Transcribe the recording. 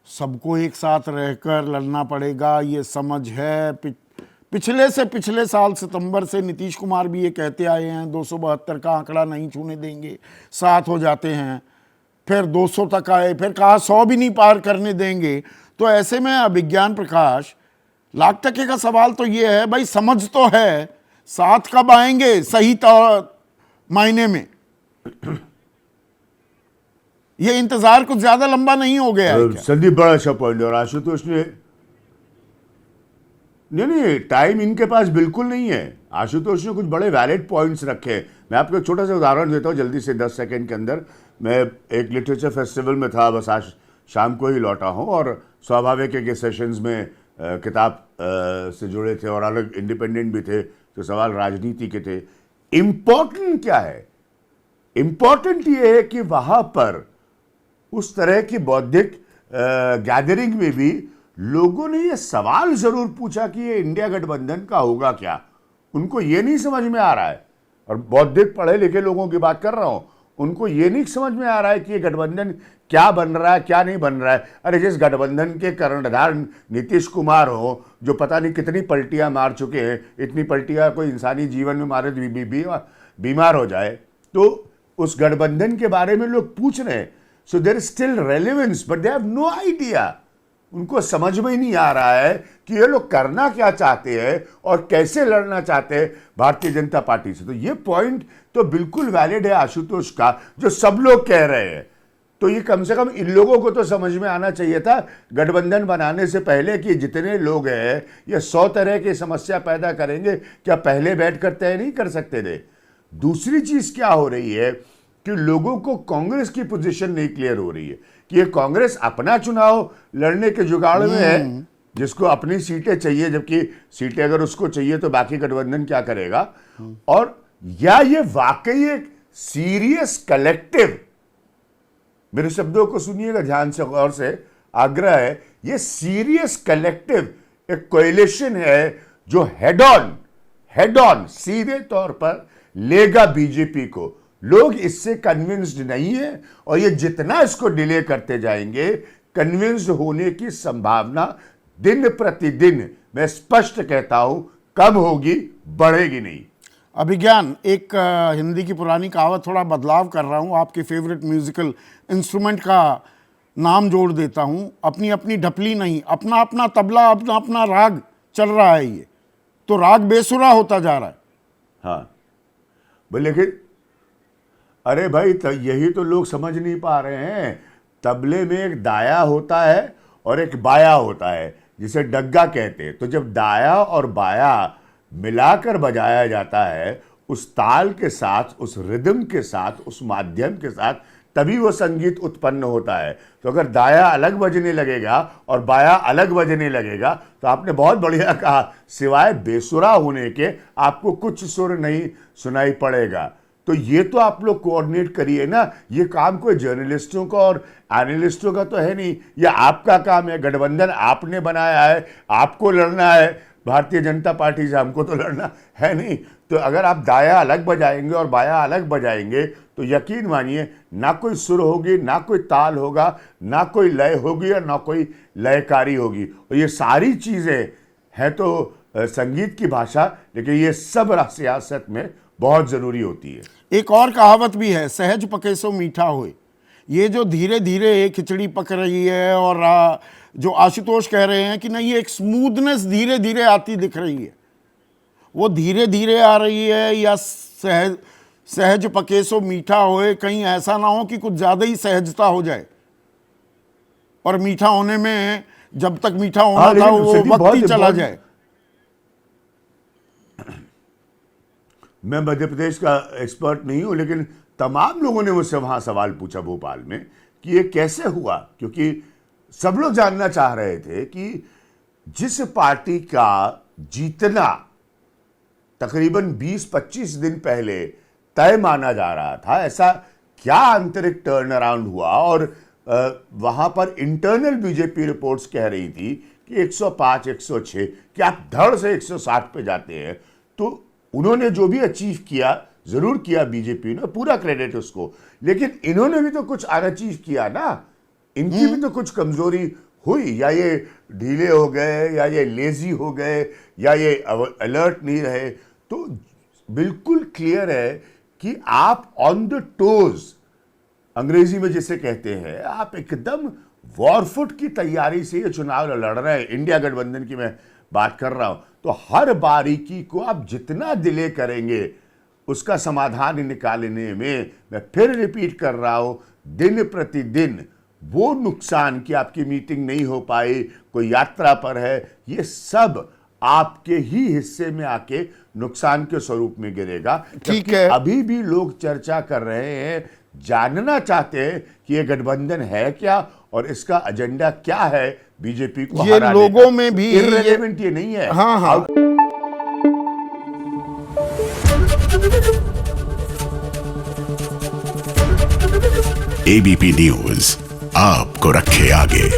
सबको एक साथ रहकर लड़ना पड़ेगा, ये समझ है। पिछले साल सितंबर से नीतीश कुमार भी ये कहते आए हैं 272 का आंकड़ा नहीं छूने देंगे, 7 हो जाते हैं, फिर 200 तक आए, फिर कहा 100 भी नहीं पार करने देंगे। तो ऐसे में अभिज्ञान प्रकाश, लाख टके का सवाल तो ये है भाई, समझ तो है, 7 कब आएंगे सही मायने में? ये इंतजार कुछ ज्यादा लंबा नहीं हो गया है क्या? संदीप बड़ा अच्छा पॉइंट है। और आशुतोष ने नहीं, टाइम इनके पास बिल्कुल नहीं है। आशुतोष ने कुछ बड़े वैलिड पॉइंट्स रखे हैं। मैं आपको एक छोटा सा उदाहरण देता हूँ जल्दी से, 10 सेकंड के अंदर। मैं एक लिटरेचर फेस्टिवल में था, बस आज शाम को ही लौटा हूँ, और स्वाभाविक है कि सेशंस में किताब से जुड़े थे और अलग इंडिपेंडेंट भी थे, तो सवाल राजनीति के थे। इम्पोर्टेंट क्या है? इम्पोर्टेंट ये है कि वहां पर उस तरह की बौद्धिक गैदरिंग में भी लोगों ने ये सवाल जरूर पूछा कि ये इंडिया गठबंधन का होगा क्या। उनको ये नहीं समझ में आ रहा है, और बौद्धिक पढ़े लिखे लोगों की बात कर रहा हूं, उनको ये नहीं समझ में आ रहा है कि ये गठबंधन क्या बन रहा है, क्या नहीं बन रहा है। अरे जिस गठबंधन के कर्णधार नीतीश कुमार हो, जो पता नहीं कितनी पलटियां मार चुके हैं, इतनी पलटियां कोई इंसानी जीवन में मारे बीमार हो जाए, तो उस गठबंधन के बारे में लोग पूछ रहे हैं। So there is still relevance, but they have no idea. उनको समझ में ही नहीं आ रहा है कि ये लोग करना क्या चाहते हैं और कैसे लड़ना चाहते हैं भारतीय जनता पार्टी से। तो ये पॉइंट तो बिल्कुल वैलिड है आशुतोष का, जो सब लोग कह रहे हैं। तो ये कम से कम इन लोगों को तो समझ में आना चाहिए था गठबंधन बनाने से पहले कि जितने लोग हैं ये 100 तरह की समस्या पैदा करेंगे, क्या पहले बैठकर तय नहीं कर सकते थे? दूसरी चीज क्या हो रही है कि लोगों को कांग्रेस की पोजीशन नहीं क्लियर हो रही है कि ये कांग्रेस अपना चुनाव लड़ने के जुगाड़ में है, जिसको अपनी सीटें चाहिए, जबकि सीटें अगर उसको चाहिए तो बाकी गठबंधन क्या करेगा। और या ये वाकई एक सीरियस कलेक्टिव, मेरे शब्दों को सुनिएगा ध्यान से, गौर से, आग्रह है, ये सीरियस कलेक्टिव एक कोएलिशन है जो हेड ऑन सीधे तौर पर लेगा बीजेपी को। लोग इससे कन्विंस्ड नहीं है, और ये जितना इसको डिले करते जाएंगे, कन्विंस्ड होने की संभावना दिन प्रतिदिन, मैं स्पष्ट कहता हूं, कम होगी, बढ़ेगी नहीं। अभिज्ञान, एक हिंदी की पुरानी कहावत, थोड़ा बदलाव कर रहा हूं, आपके फेवरेट म्यूजिकल इंस्ट्रूमेंट का नाम जोड़ देता हूं। अपनी अपनी ढपली नहीं, अपना अपना तबला, अपना अपना राग चल रहा है। ये तो राग बेसुरा होता जा रहा है। हाँ, लेकिन अरे भाई, यही तो लोग समझ नहीं पा रहे हैं। तबले में एक दाया होता है और एक बाया होता है, जिसे डग्गा कहते हैं। तो जब दाया और बाया मिलाकर बजाया जाता है, उस ताल के साथ, उस रिदम के साथ, उस माध्यम के साथ, तभी वो संगीत उत्पन्न होता है। तो अगर दाया अलग बजने लगेगा और बाया अलग बजने लगेगा, तो आपने बहुत बढ़िया कहा, सिवाय बेसुरा होने के आपको कुछ सुर नहीं सुनाई पड़ेगा। तो ये तो आप लोग कोऑर्डिनेट करिए ना। ये काम कोई जर्नलिस्टों का और एनालिस्टों का तो है नहीं, ये आपका काम है। गठबंधन आपने बनाया है, आपको लड़ना है भारतीय जनता पार्टी से, हमको तो लड़ना है नहीं। तो अगर आप दाया अलग बजाएंगे और बाया अलग बजाएंगे, तो यकीन मानिए, ना कोई सुर होगी, ना कोई ताल होगा, ना कोई लय होगी, और ना कोई लयकारी होगी। और ये सारी चीज़ें हैं तो संगीत की भाषा, लेकिन ये सब सियासत में बहुत ज़रूरी होती है। एक और कहावत भी है, सहज पके सो मीठा होए। ये जो धीरे धीरे खिचड़ी पक रही है, और जो आशुतोष कह रहे हैं कि नहीं, ये एक स्मूथनेस धीरे धीरे आती दिख रही है, वो धीरे धीरे आ रही है, या सहज पके सो मीठा होए, कहीं ऐसा ना हो कि कुछ ज़्यादा ही सहजता हो जाए और मीठा होने में, जब तक मीठा होना था वो वक्त ही चला जाए। मैं मध्य प्रदेश का एक्सपर्ट नहीं हूं, लेकिन तमाम लोगों ने मुझसे वहां सवाल पूछा भोपाल में कि ये कैसे हुआ, क्योंकि सब लोग जानना चाह रहे थे कि जिस पार्टी का जीतना तकरीबन 20-25 दिन पहले तय माना जा रहा था, ऐसा क्या आंतरिक टर्न अराउंड हुआ। और वहां पर इंटरनल बीजेपी रिपोर्ट्स कह रही थी कि 105, 106, कि आप धड़ से 160 पे जाते हैं। तो उन्होंने जो भी अचीव किया, जरूर किया बीजेपी ने, पूरा क्रेडिट उसको, लेकिन इन्होंने भी तो कुछ अनअचीव किया ना। इनकी भी तो कुछ कमजोरी हुई, या ये ढीले हो गए, या ये लेजी हो गए, या ये अलर्ट नहीं रहे, तो बिल्कुल क्लियर है कि आप ऑन द टोज, अंग्रेजी में जिसे कहते हैं, आप एकदम वॉरफुट की तैयारी से ये चुनाव लड़ रहे हैं। इंडिया गठबंधन की मैं बात कर रहा हूं, तो हर बारीकी को आप जितना डिले करेंगे उसका समाधान निकालने में, मैं फिर रिपीट कर रहा हूं, दिन प्रतिदिन वो नुकसान कि आपकी मीटिंग नहीं हो पाई, कोई यात्रा पर है, ये सब आपके ही हिस्से में आके नुकसान के स्वरूप में गिरेगा। ठीक जबकि है। अभी भी लोग चर्चा कर रहे हैं, जानना चाहते हैं कि ये गठबंधन है क्या और इसका एजेंडा क्या है बीजेपी को ये हराने लोगों का। में भी इररिलेवेंट ये नहीं है। हाँ हाँ। एबीपी न्यूज आपको रखे आगे।